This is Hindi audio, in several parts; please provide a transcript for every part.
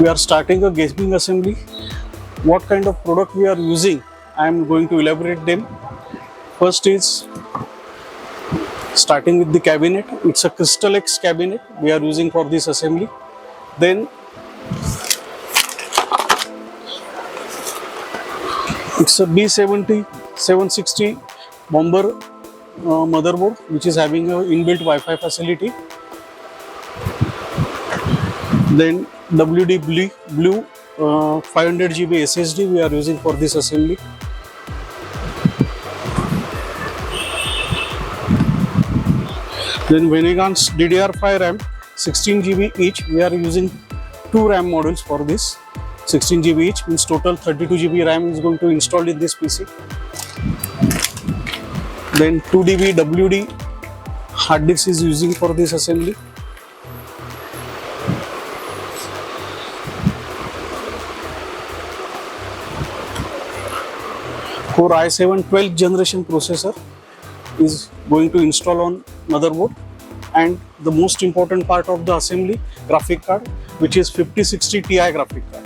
We are starting a gaming assembly. What kind of product we are using, I am going to elaborate them. First is starting with the cabinet. It's a Crystal X cabinet we are using for this assembly. Then it's a B70 760 Bomber motherboard, which is having a inbuilt Wi-Fi facility. Then WD Blue 500 GB SSD we are using for this assembly. Then Venegans DDR5 RAM 16 GB each. We are using two RAM modules for this. 16 GB each means total 32 GB RAM is going to install in this PC. Then 2 DB WD hard disk is using for this assembly. Core i7 12th generation processor is going to install on motherboard, and the most important part of the assembly, graphic card, which is 5060 Ti graphic card.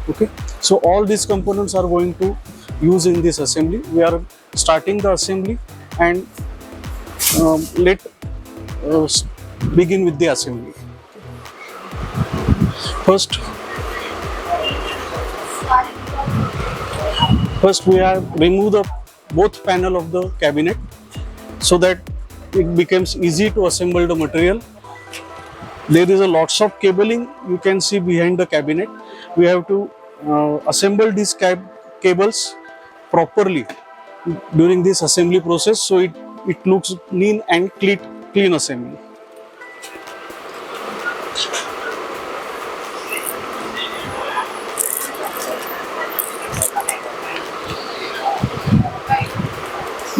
Okay, so all these components are going to use in this assembly. We are starting the assembly and let begin with the assembly. First we have removed the both panel of the cabinet so that it becomes easy to assemble the material. There is a lots of cabling you can see behind the cabinet. We have to assemble these cables properly during this assembly process, so it looks neat and clean assembly.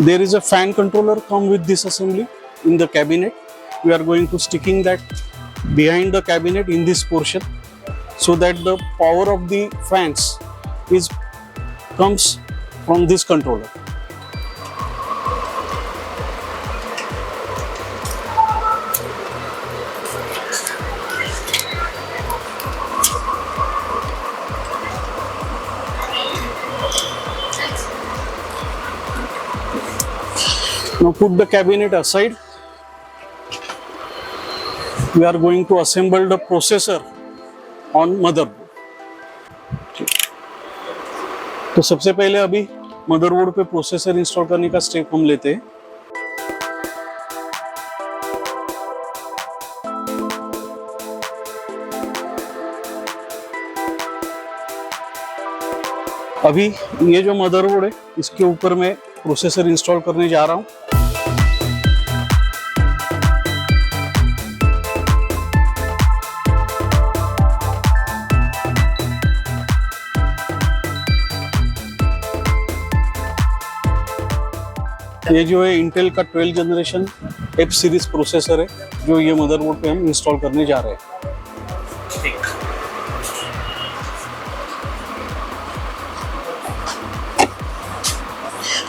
There is a fan controller come with this assembly in the cabinet. We are going to sticking that behind the cabinet in this portion, so that the power of the fans comes from this controller. Now put the cabinet aside. We are going to assemble the processor on motherboard. तो सबसे पहले अभी मदरबोर्ड पे प्रोसेसर इंस्टॉल करने का स्टेप हम लेते हैं। अभी ये जो मदरबोर्ड है, इसके ऊपर मैं प्रोसेसर इंस्टॉल करने जा रहा हूँ। ये जो है इंटेल का 12 जनरेशन F सीरीज प्रोसेसर है, जो ये मदरबोर्ड पे हम इंस्टॉल करने जा रहे हैं।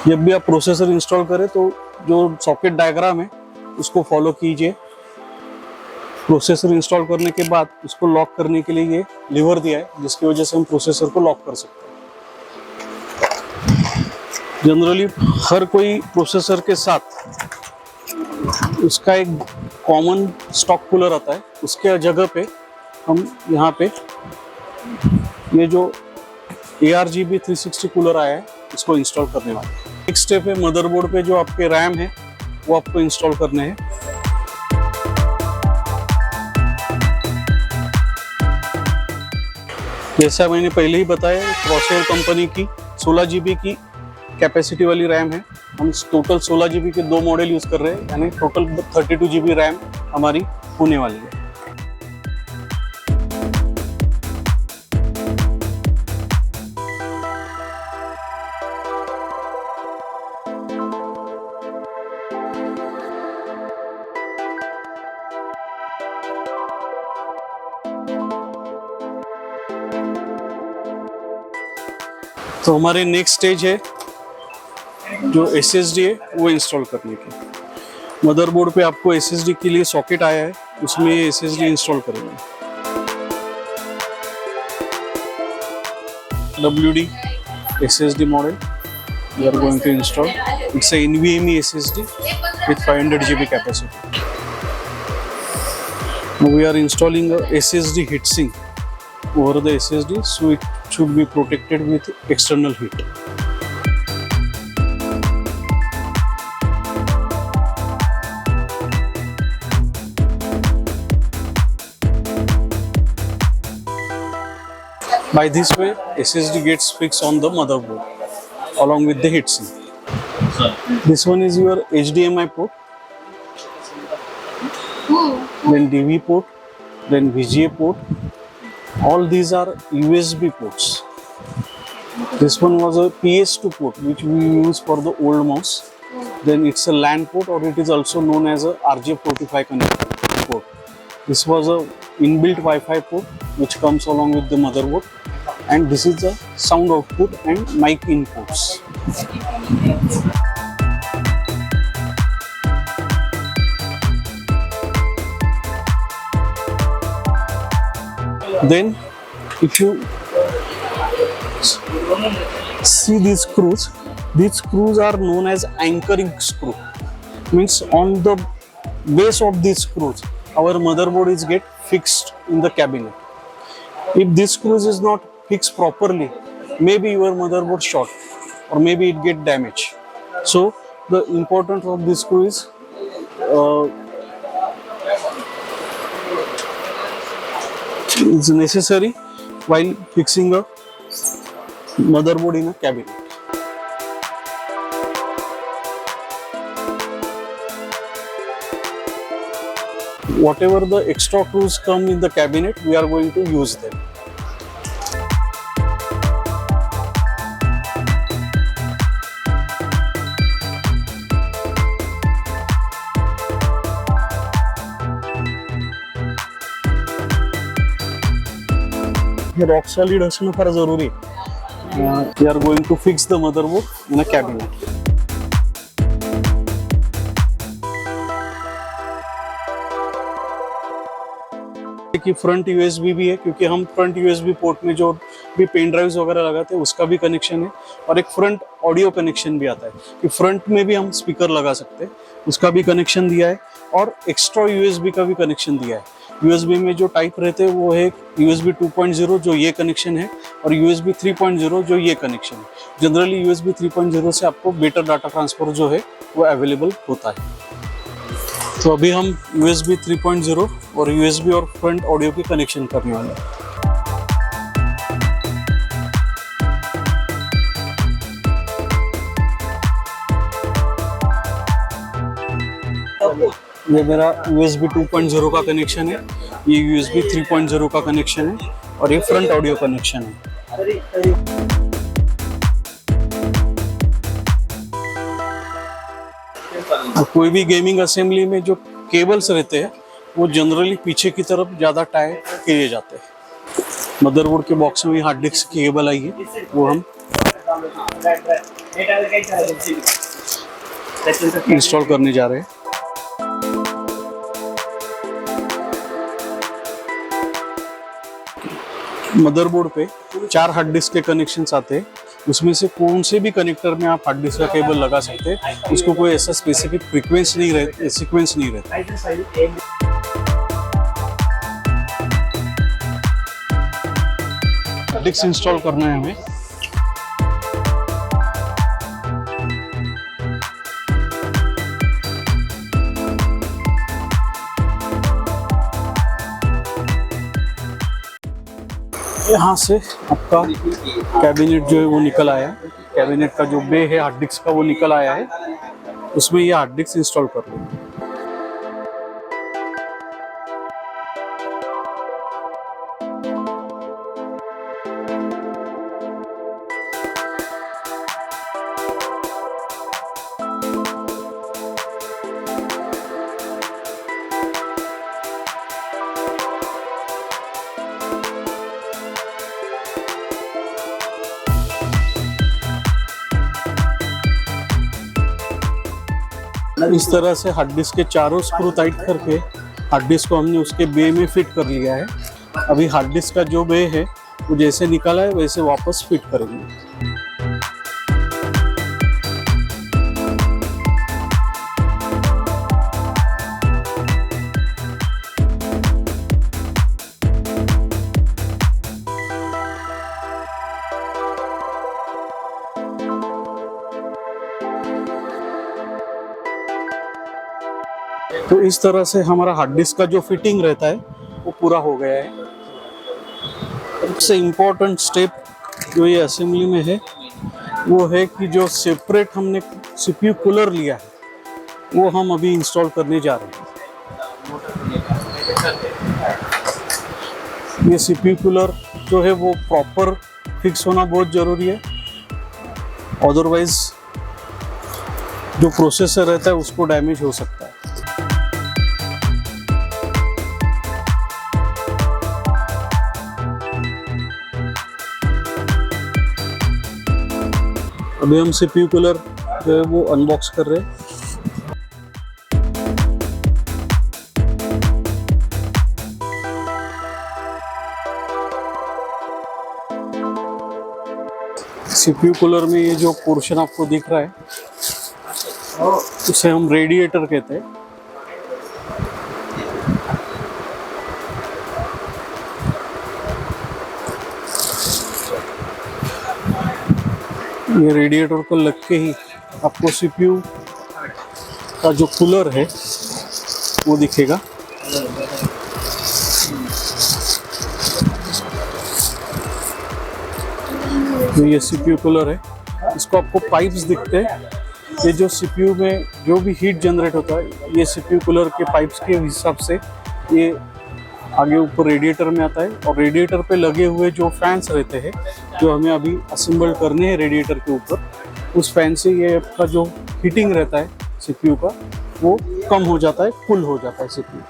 जब भी आप प्रोसेसर इंस्टॉल करें तो जो सॉकेट डायग्राम है उसको फॉलो कीजिए। प्रोसेसर इंस्टॉल करने के बाद उसको लॉक करने के लिए ये लीवर दिया है, जिसकी वजह से हम प्रोसेसर को लॉक कर सकते हैं। जनरली हर कोई प्रोसेसर के साथ उसका एक कॉमन स्टॉक कूलर आता है, उसके जगह पे हम यहाँ पे ये जो ARGB 360 कूलर आया है इसको इंस्टॉल करने वाले हैं। नेक्स्ट स्टेप है मदरबोर्ड पे जो आपके रैम है वो आपको इंस्टॉल करने हैं। जैसा मैंने पहले ही बताया, क्रॉसओवर कंपनी की 16 GB की कैपेसिटी वाली रैम है। हम टोटल 16 GB के दो मॉडल यूज कर रहे हैं, यानी टोटल 32 GB रैम हमारी होने वाली है। तो हमारे नेक्स्ट स्टेज है जो SSD है वो इंस्टॉल करने की। मदरबोर्ड पे आपको SSD के लिए सॉकेट आया है, उसमें SSD इंस्टॉल करेंगे। WD SSD model we are going to install. It's a NVMe SSD with 500 GB capacity. Now we are installing a SSD heatsink over the SSD, so it should be protected with external heat. By this way, SSD gets fixed on the motherboard along with the heatsink. This one is your HDMI port, then DV port, then VGA port. All these are USB ports. This one was a PS2 port which we use for the old mouse. Then it's a LAN port, or it is also known as a RJ45 connector port. This was a inbuilt Wi-Fi port which comes along with the motherboard, and this is the sound output and mic inputs. Then if you see these screws are known as anchoring screw. Means on the base of these screws our motherboard is get fixed in the cabinet. If this screws is not fixed properly, maybe your motherboard short or maybe it get damaged. So the importance of this screw is necessary while fixing a motherboard in a cabinet. Whatever the extra screws come in the cabinet, we are going to use them. Rock solid असणं फार जरुरी आहे. We are going to fix the motherboard in a cabinet. कि फ्रंट USB भी है, क्योंकि हम फ्रंट USB पोर्ट में जो भी पेन ड्राइव्स वगैरह लगाते हैं उसका भी कनेक्शन है, और एक फ्रंट ऑडियो कनेक्शन भी आता है कि फ्रंट में भी हम स्पीकर लगा सकते हैं, उसका भी कनेक्शन दिया है, और एक्स्ट्रा USB का भी कनेक्शन दिया है. USB में जो टाइप रहते हैं वो है USB 2.0 जो ये कनेक्शन है, और USB 3.0 जो ये कनेक्शन है. जनरली USB 3.0 से आपको बेटर डाटा ट्रांसफर जो है वो अवेलेबल होता है. तो अभी हम USB 3.0 और USB और फ्रंट ऑडियो की कनेक्शन करने वाले हैं. ये मेरा USB 2.0 का कनेक्शन है, ये USB 3.0 का कनेक्शन है, और ये फ्रंट ऑडियो कनेक्शन है. कोई भी गेमिंग असेंबली में जो केबल्स रहते हैं वो जनरली पीछे की तरफ ज़्यादा टाई किए जाते हैं. मदरबोर्ड के बॉक्स में हार्ड डिस्क की केबल आई है, वो हम इंस्टॉल करने जा रहे हैं. मदरबोर्ड पे 4 हार्ड डिस्क के कनेक्शंस आते हैं, उसमें से कौन से भी कनेक्टर में आप हार्ड डिस्क का केबल लगा सकते हैं. उसको कोई ऐसा स्पेसिफिक सीक्वेंस नहीं रहता. हार्ड डिस्क इंस्टॉल करना है हमें. यहाँ से आपका कैबिनेट जो है वो निकल आया है. कैबिनेट का जो बे है हार्ड डिस्क का वो निकल आया है, उसमें ये हार्ड डिस्क इंस्टॉल कर लो. इस तरह से हार्ड डिस्क के चारों स्क्रू टाइट करके हार्ड डिस्क को हमने उसके बे में फिट कर लिया है. अभी हार्ड डिस्क का जो बे है वो जैसे निकाला है वैसे वापस फिट करेंगे। तो इस तरह से हमारा हार्ड डिस्क का जो फिटिंग रहता है वो पूरा हो गया है। सबसे इम्पोर्टेंट स्टेप जो ये असेंबली में है वो है कि जो सेपरेट हमने सीपीयू कूलर लिया है वो हम अभी इंस्टॉल करने जा रहे हैं। ये सीपीयू कूलर जो है वो प्रॉपर फिक्स होना बहुत ज़रूरी है, अदरवाइज जो प्रोसेसर रहता है उसको डैमेज हो सकता है। अभी हम सीपीयू कूलर जो है वो अनबॉक्स कर रहे हैं। सीपीयू कूलर में ये जो पोर्शन आपको दिख रहा है उसे हम रेडिएटर कहते हैं। ये रेडिएटर को लग के ही आपको सीपीयू का जो कूलर है वो दिखेगा। तो ये सीपीयू कूलर है, इसको आपको पाइप्स दिखते हैं। ये जो सीपीयू में जो भी हीट जनरेट होता है ये सीपीयू कूलर के पाइप्स के हिसाब से ये आगे ऊपर रेडिएटर में आता है, और रेडिएटर पे लगे हुए जो फैंस रहते हैं जो हमें अभी असेंबल करने हैं रेडिएटर के ऊपर, उस फैन से ये आपका जो हीटिंग रहता है सीपीयू का वो कम हो जाता है, कूल हो जाता है सीपीयू।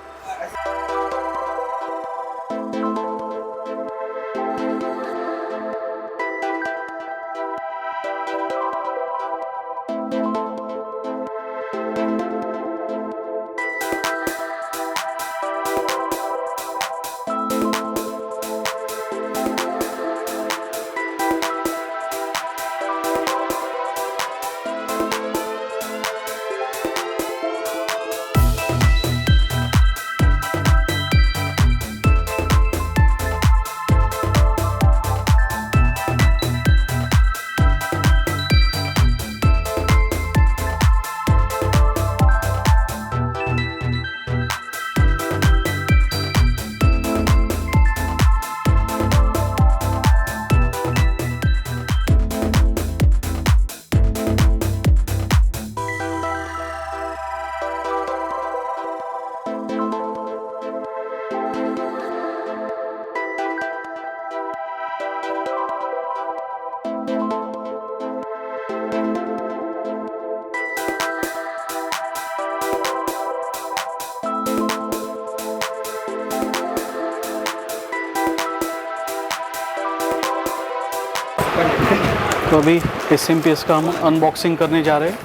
तो अभी SMPS का हम अनबॉक्सिंग करने जा रहे हैं।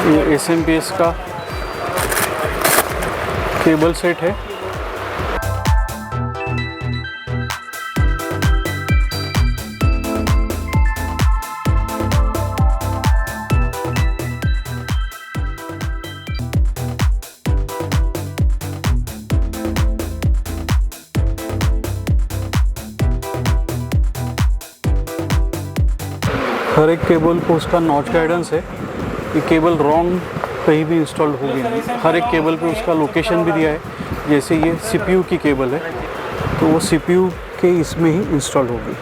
ये SMPS का केबल सेट है। हर एक केबल को उसका नॉच गाइडेंस है, ये केबल रॉन्ग कहीं भी इंस्टॉल होगी नहीं। हर एक केबल पे उसका लोकेशन भी दिया है। जैसे ये सीपीयू की केबल है तो वो सीपीयू के इसमें ही इंस्टॉल होगी।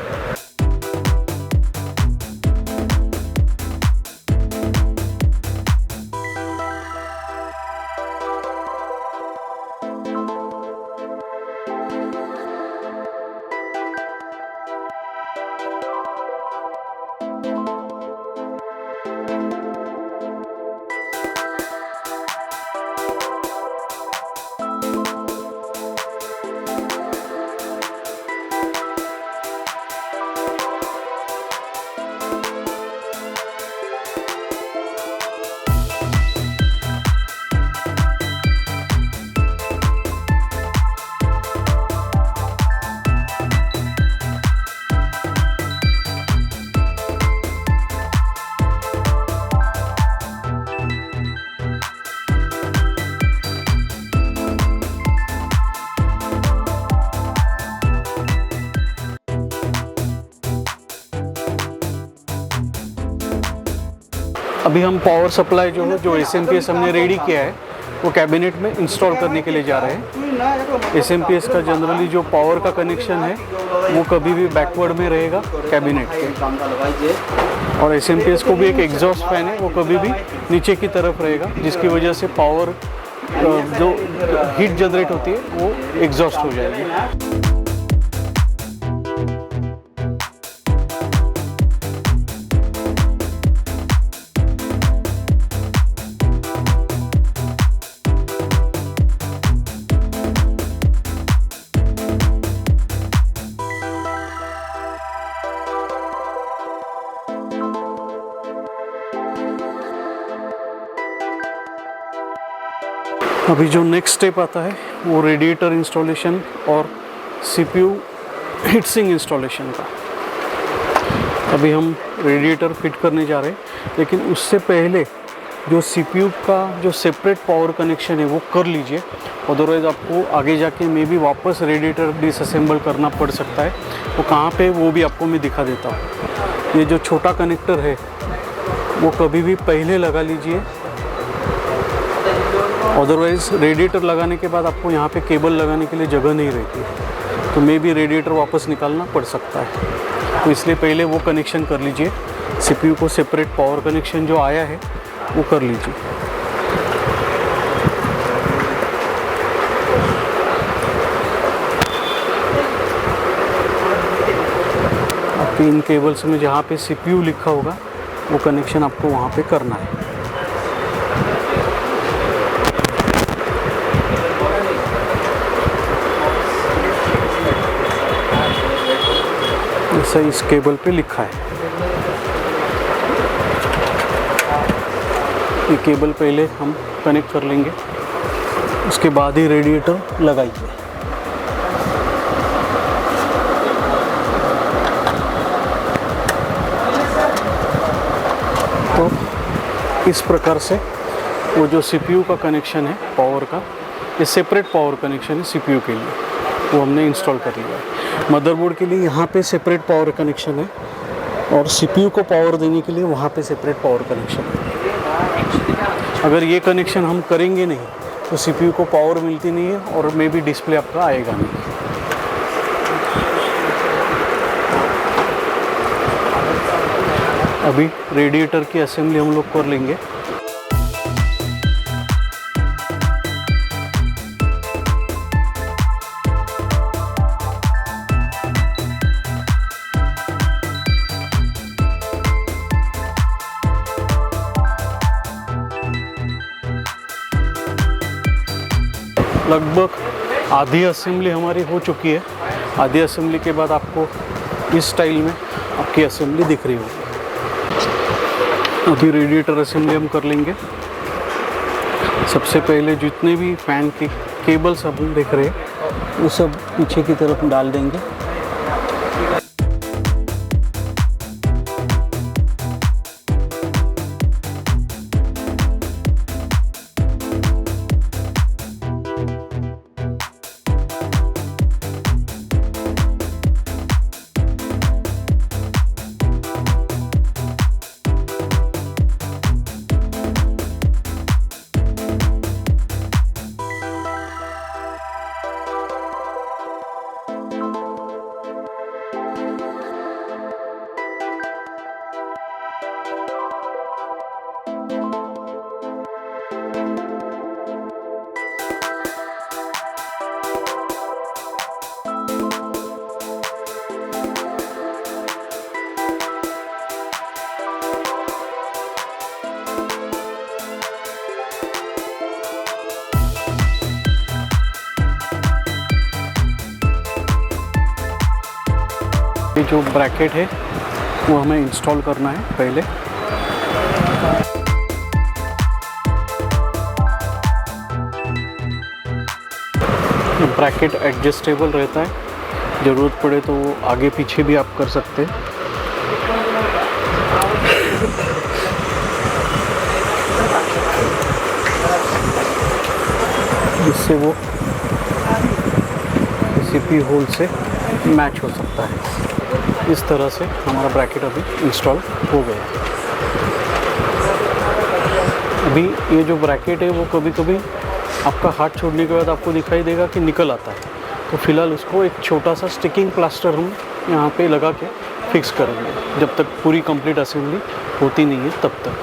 अभी हम पावर सप्लाई जो SMPS हमने रेडी किया है वो कैबिनेट में इंस्टॉल करने के लिए जा रहे हैं। SMPS का जनरली जो पावर का कनेक्शन है वो कभी भी बैकवर्ड में रहेगा कैबिनेट के, और SMPS को भी एक एग्जॉस्ट फैन है वो कभी भी नीचे की तरफ रहेगा, जिसकी वजह से पावर जो हीट जनरेट होती है वो एग्जॉस्ट हो जाएगी। अभी जो नेक्स्ट स्टेप आता है वो रेडिएटर इंस्टॉलेशन और CPU हीट सिंक इंस्टॉलेशन का। अभी हम रेडिएटर फिट करने जा रहे हैं, लेकिन उससे पहले जो CPU का जो सेपरेट पावर कनेक्शन है वो कर लीजिए, अदरवाइज़ आपको आगे जाके मे भी वापस रेडिएटर डिसअसेंबल करना पड़ सकता है। वो कहाँ पे वो भी आपको मैं दिखा देता हूँ। ये जो छोटा कनेक्टर है वो कभी भी पहले लगा लीजिए, अदरवाइज़ रेडिएटर लगाने के बाद आपको यहाँ पे केबल लगाने के लिए जगह नहीं रहती, तो मे भी रेडिएटर वापस निकालना पड़ सकता है। तो इसलिए पहले वो कनेक्शन कर लीजिए, CPU को सेपरेट पावर कनेक्शन जो आया है वो कर लीजिए। आपके इन केबल्स में जहाँ पे CPU लिखा होगा वो कनेक्शन आपको वहाँ पे करना है। ऐसा इस केबल पे लिखा है। ये केबल पहले हम कनेक्ट कर लेंगे, उसके बाद ही रेडिएटर लगाइए। तो इस प्रकार से वो जो CPU का कनेक्शन है पावर का, ये सेपरेट पावर कनेक्शन है CPU के लिए, वो हमने इंस्टॉल कर लिया है। मदरबोर्ड के लिए यहाँ पे सेपरेट पावर कनेक्शन है और CPU को पावर देने के लिए वहाँ पे सेपरेट पावर कनेक्शन है। अगर ये कनेक्शन हम करेंगे नहीं तो CPU को पावर मिलती नहीं है और मे भी डिस्प्ले आपका आएगा नहीं। अभी रेडिएटर की असेंबली हम लोग कर लेंगे। लगभग आधी असेंबली हमारी हो चुकी है। आधी असेंबली के बाद आपको इस स्टाइल में आपकी असेंबली दिख रही होगी। अभी रेडिएटर असेंबली हम कर लेंगे। सबसे पहले जितने भी फैन के केबल्स हम देख रहे हैं वो सब पीछे की तरफ डाल देंगे। ये जो ब्रैकेट है वो हमें इंस्टॉल करना है पहले। ब्रैकेट एडजस्टेबल रहता है, ज़रूरत पड़े तो वो आगे पीछे भी आप कर सकते हैं। जिससे वो CPU होल से मैच हो सकता है। इस तरह से हमारा ब्रैकेट अभी इंस्टॉल हो गया। अभी ये जो ब्रैकेट है वो कभी कभी आपका हाथ छोड़ने के बाद आपको दिखाई देगा कि निकल आता है, तो फिलहाल उसको एक छोटा सा स्टिकिंग प्लास्टर हम यहाँ पे लगा के फिक्स करेंगे जब तक पूरी कंप्लीट असेंबली होती नहीं है तब तक।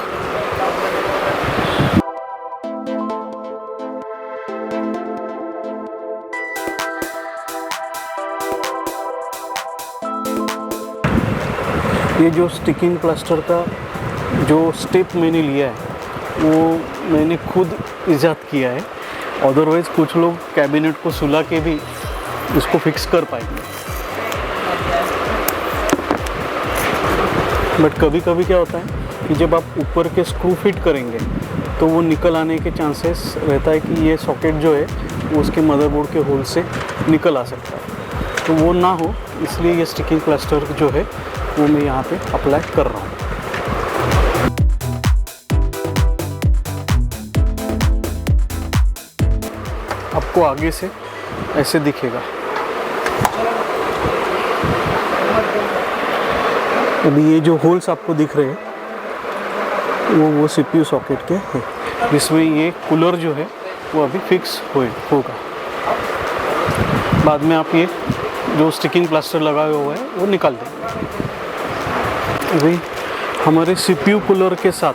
ये जो स्टिकिंग प्लास्टर का जो स्टेप मैंने लिया है वो मैंने खुद इजाद किया है, अदरवाइज़ कुछ लोग कैबिनेट को सुला के भी उसको फिक्स कर पाएंगे। बट कभी कभी क्या होता है कि जब आप ऊपर के स्क्रू फिट करेंगे तो वो निकल आने के चांसेस रहता है कि ये सॉकेट जो है वो उसके मदरबोर्ड के होल से निकल आ सकता है, तो वो ना हो इसलिए ये स्टिकिंग प्लास्टर जो है वो मैं यहाँ पे अप्लाई कर रहा हूँ। आपको आगे से ऐसे दिखेगा। अभी ये जो होल्स आपको दिख रहे हैं वो CPU सॉकेट के हैं, जिसमें ये कूलर जो है वो अभी फिक्स होगा। बाद में आप ये जो स्टिकिंग प्लास्टर लगाया हुआ है वो निकाल देंगे। अभी हमारे CPU कूलर के साथ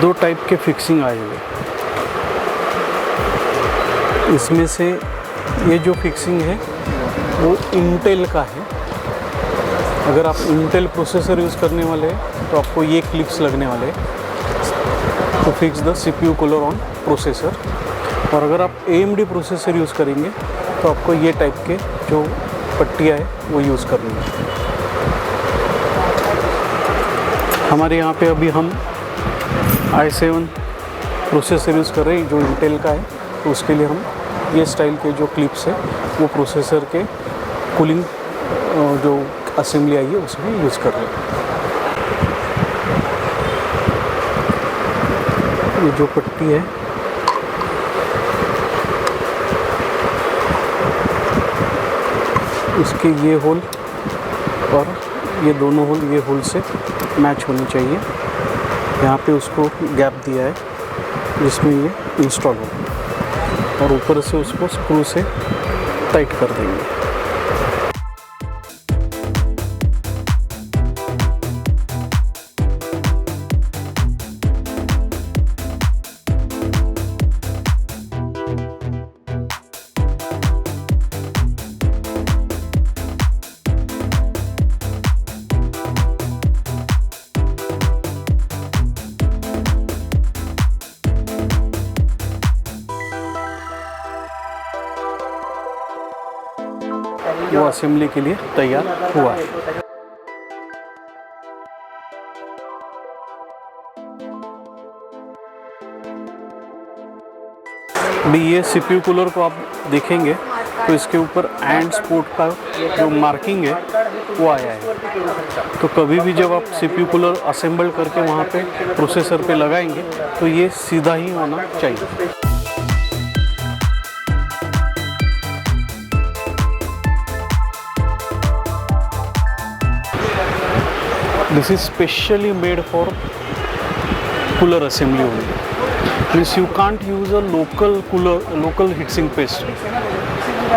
दो टाइप के फिक्सिंग आए हुए हैं। इसमें से ये जो फिक्सिंग है वो इंटेल का है। अगर आप इंटेल प्रोसेसर यूज़ करने वाले हैं तो आपको ये क्लिप्स लगने वाले हैं to fix the CPU cooler on processor, और अगर आप AMD प्रोसेसर यूज़ करेंगे तो आपको ये टाइप के जो पट्टियाँ है वो यूज़ करनी है। हमारे यहाँ पे अभी हम i7 प्रोसेसर यूज़ कर रहे हैं जो इंटेल का है, तो उसके लिए हम ये स्टाइल के जो क्लिप्स है वो प्रोसेसर के कूलिंग जो असेंबली आई है उसमें यूज़ कर रहे हैं। ये जो पट्टी है इसके ये होल और ये दोनों होल ये होल से मैच होनी चाहिए। यहाँ पे उसको गैप दिया है जिसमें ये इंस्टॉल हो, और ऊपर से उसको स्क्रू से टाइट कर देंगे। वो असेंबली के लिए तैयार हुआ है। अभी ये CPU कूलर को आप देखेंगे तो इसके ऊपर एंड स्पोर्ट का जो मार्किंग है वो आया है, तो कभी भी जब आप CPU कूलर असेंबल करके वहाँ पे प्रोसेसर पे लगाएंगे तो ये सीधा ही होना चाहिए। This is specially made for cooler assembly only. Means you can't use a local heatsink paste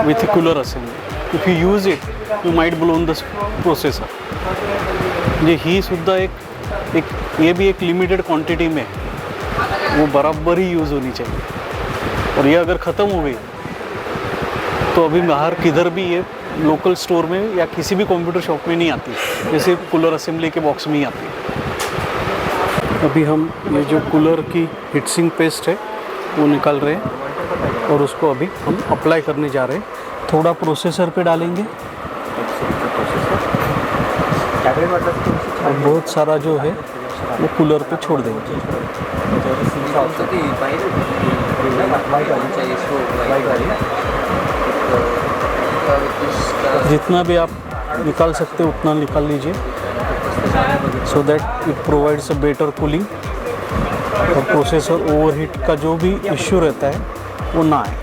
with a cooler assembly. If you use it, you might blow the processor. ही सुद्धा ये भी एक लिमिटेड क्वांटिटी में वो बराबर ही यूज़ होनी चाहिए, और ये अगर ख़त्म हो गई तो अभी बाहर किधर भी ये लोकल स्टोर में या किसी भी कंप्यूटर शॉप में नहीं आती, जैसे कूलर असेंबली के बॉक्स में ही आती है। अभी हम ये जो कूलर की हीटसिंक पेस्ट है वो निकाल रहे हैं और उसको अभी हम अप्लाई करने जा रहे हैं। थोड़ा प्रोसेसर पे डालेंगे और बहुत सारा जो है वो कूलर पे छोड़ देंगे। जितना भी आप निकाल सकते हो उतना निकाल लीजिए, so that it provides a better cooling और प्रोसेसर ओवरहीट का जो भी इश्यू रहता है वो ना आए।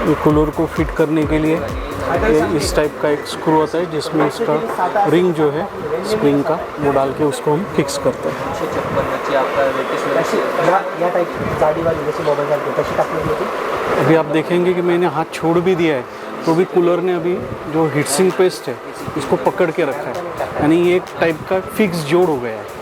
ये कूलर को फिट करने के लिए ये इस टाइप का एक स्क्रू आता है जिसमें इसका रिंग जो है स्प्रिंग का वो डाल के उसको हम फिक्स करते हैं। अभी आप देखेंगे कि मैंने हाथ छोड़ भी दिया है तो भी कूलर ने अभी जो हीटसिंक पेस्ट है इसको पकड़ के रखा है, यानी ये एक टाइप का फिक्स जोड़ हो गया है।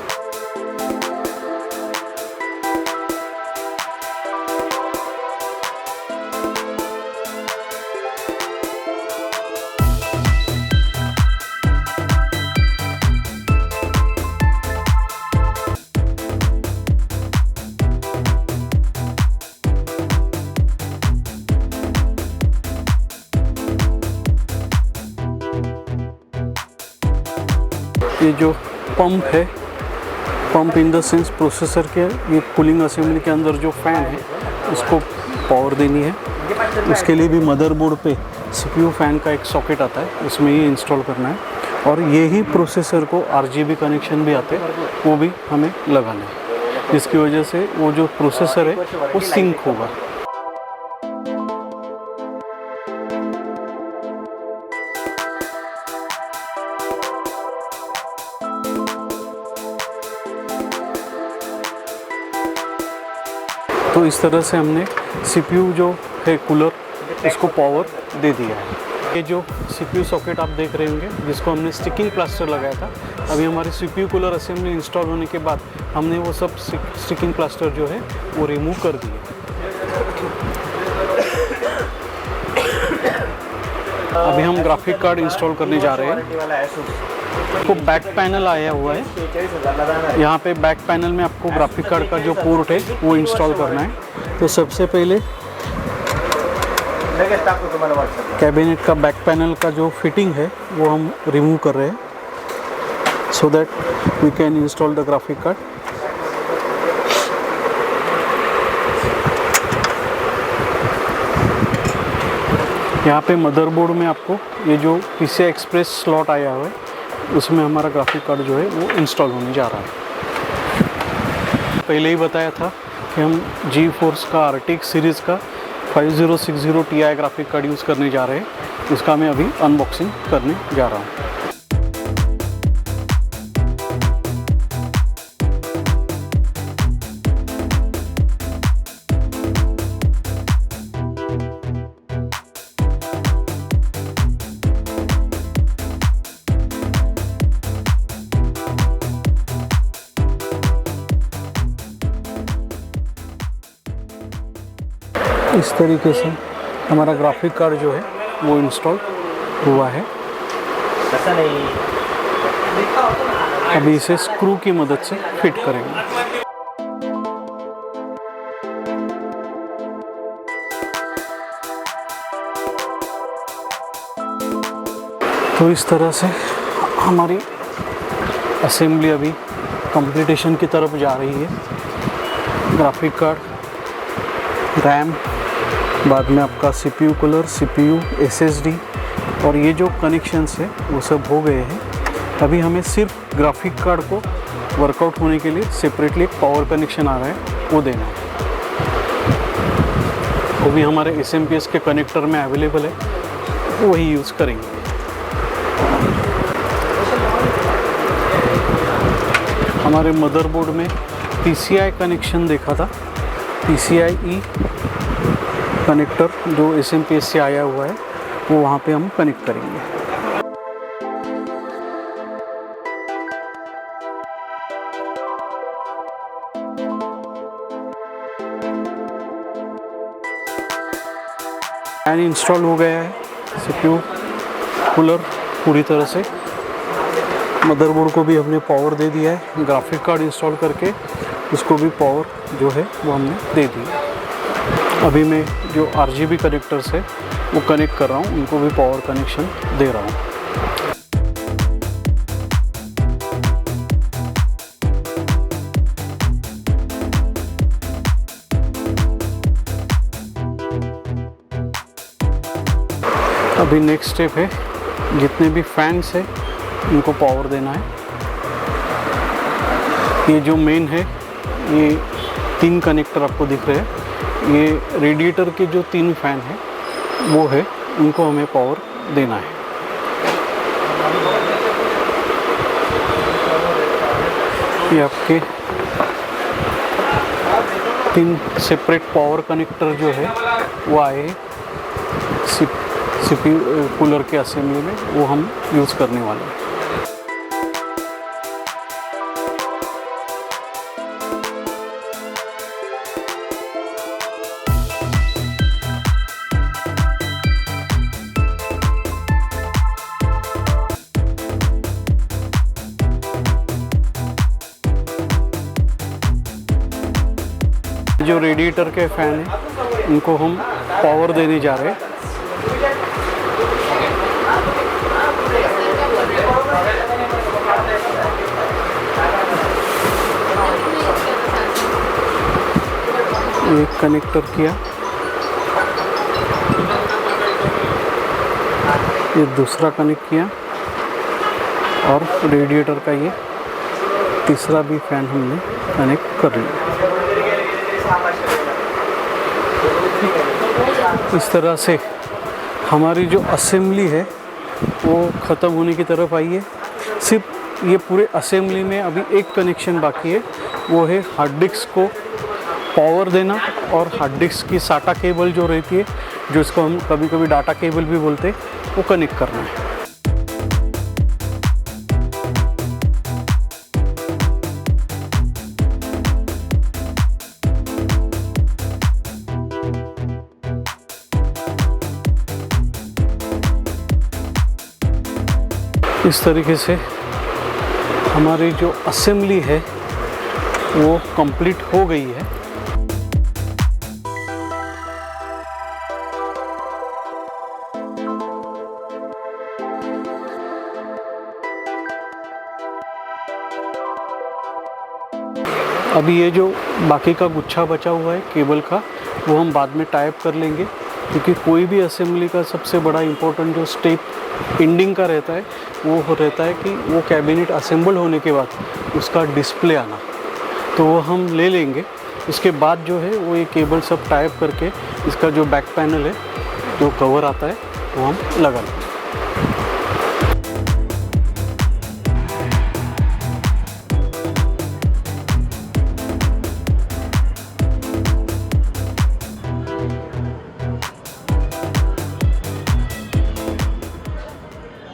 ये जो पंप है, pump in the sense processor के ये कूलिंग असेंबली के अंदर जो फ़ैन है उसको पावर देनी है। उसके लिए भी मदरबोर्ड पे CPU फ़ैन का एक सॉकेट आता है, उसमें ये इंस्टॉल करना है और यही प्रोसेसर को RGB कनेक्शन भी आते हैं वो भी हमें लगाना है, जिसकी वजह से वो जो प्रोसेसर है वो सिंक होगा। तो इस तरह से हमने CPU जो है कूलर इसको पावर दे दिया है। ये जो CPU सॉकेट आप देख रहे होंगे जिसको हमने स्टिकिंग प्लास्टर लगाया था, अभी हमारी CPU कूलर असेंबली इंस्टॉल होने के बाद हमने वो सब स्टिकिंग प्लास्टर जो है वो रिमूव कर दिए। अभी हम ग्राफिक कार्ड इंस्टॉल करने जा रहे हैं। आपको बैक पैनल आया हुआ है, यहाँ पे बैक पैनल में आपको ग्राफिक कार्ड का जो पोर्ट है वो इंस्टॉल करना है। तो सबसे पहले कैबिनेट का बैक पैनल का जो फिटिंग है वो हम रिमूव कर रहे हैं so that we can install the graphic card. यहाँ पे मदरबोर्ड में आपको ये जो PCI एक्सप्रेस स्लॉट आया हुआ है उसमें हमारा ग्राफिक कार्ड जो है वो इंस्टॉल होने जा रहा है। पहले ही बताया था कि हम GeForce का RTX सीरीज़ का 5060 Ti ग्राफिक कार्ड यूज़ करने जा रहे हैं, उसका मैं अभी अनबॉक्सिंग करने जा रहा हूँ। इस तरीके से हमारा ग्राफिक कार्ड जो है वो इंस्टॉल हुआ है। अभी इसे स्क्रू की मदद से फिट करेंगे। तो इस तरह से हमारी असेंबली अभी कंप्लीटेशन की तरफ जा रही है। ग्राफिक कार्ड, रैम, बाद में आपका CPU कूलर, CPU, SSD और ये जो कनेक्शंस है वो सब हो गए हैं। अभी हमें सिर्फ ग्राफिक कार्ड को वर्कआउट होने के लिए सेपरेटली एक पावर कनेक्शन आ रहा है वो देना है। वो भी हमारे SMPS के कनेक्टर में अवेलेबल है, वही यूज़ करेंगे। हमारे मदरबोर्ड में PCI कनेक्शन देखा था, PCIe कनेक्टर जो SMPS से आया हुआ है वो वहाँ पे हम कनेक्ट करेंगे। फैन इंस्टॉल हो गया है, CPU कूलर पूरी तरह से, मदरबोर्ड को भी हमने पावर दे दिया है। ग्राफिक कार्ड इंस्टॉल करके उसको भी पावर जो है वो हमने दे दी। अभी मैं जो RGB कनेक्टर्स है वो कनेक्ट कर रहा हूँ, उनको भी पावर कनेक्शन दे रहा हूँ। अभी नेक्स्ट स्टेप है, जितने भी फैंस है उनको पावर देना है। ये जो मेन है ये 3 कनेक्टर आपको दिख रहे हैं, ये रेडिएटर के जो 3 फैन हैं वो है, उनको हमें पावर देना है। ये आपके 3 सेपरेट पावर कनेक्टर जो है वो आए हैं सीपी कूलर के असेंबली में, वो हम यूज़ करने वाले हैं। जो रेडिएटर के फ़ैन हैं उनको हम पावर देने जा रहे हैं। एक कनेक्टर किया, ये दूसरा कनेक्ट किया और रेडिएटर का ये तीसरा भी फ़ैन हमने कनेक्ट कर लिया। इस तरह से हमारी जो असेंबली है वो ख़त्म होने की तरफ आई है। सिर्फ ये पूरे असेंबली में अभी एक कनेक्शन बाकी है, वो है हार्ड डिस्क को पावर देना और हार्ड डिस्क की साटा केबल जो रहती है, जो इसको हम कभी कभी डाटा केबल भी बोलते हैं, वो कनेक्ट करना है। इस तरीके से हमारी जो असेंबली है वो कंप्लीट हो गई है। अभी ये जो बाकी का गुच्छा बचा हुआ है केबल का, वो हम बाद में टाइप कर लेंगे, क्योंकि कोई भी असेंबली का सबसे बड़ा इम्पोर्टेंट जो स्टेप एंडिंग का रहता है वो रहता है कि वो कैबिनेट असेंबल होने के बाद उसका डिस्प्ले आना, तो वो हम ले लेंगे। उसके बाद जो है वो ये केबल सब टाइप करके इसका जो बैक पैनल है, जो कवर आता है, वो हम लगा लेंगे।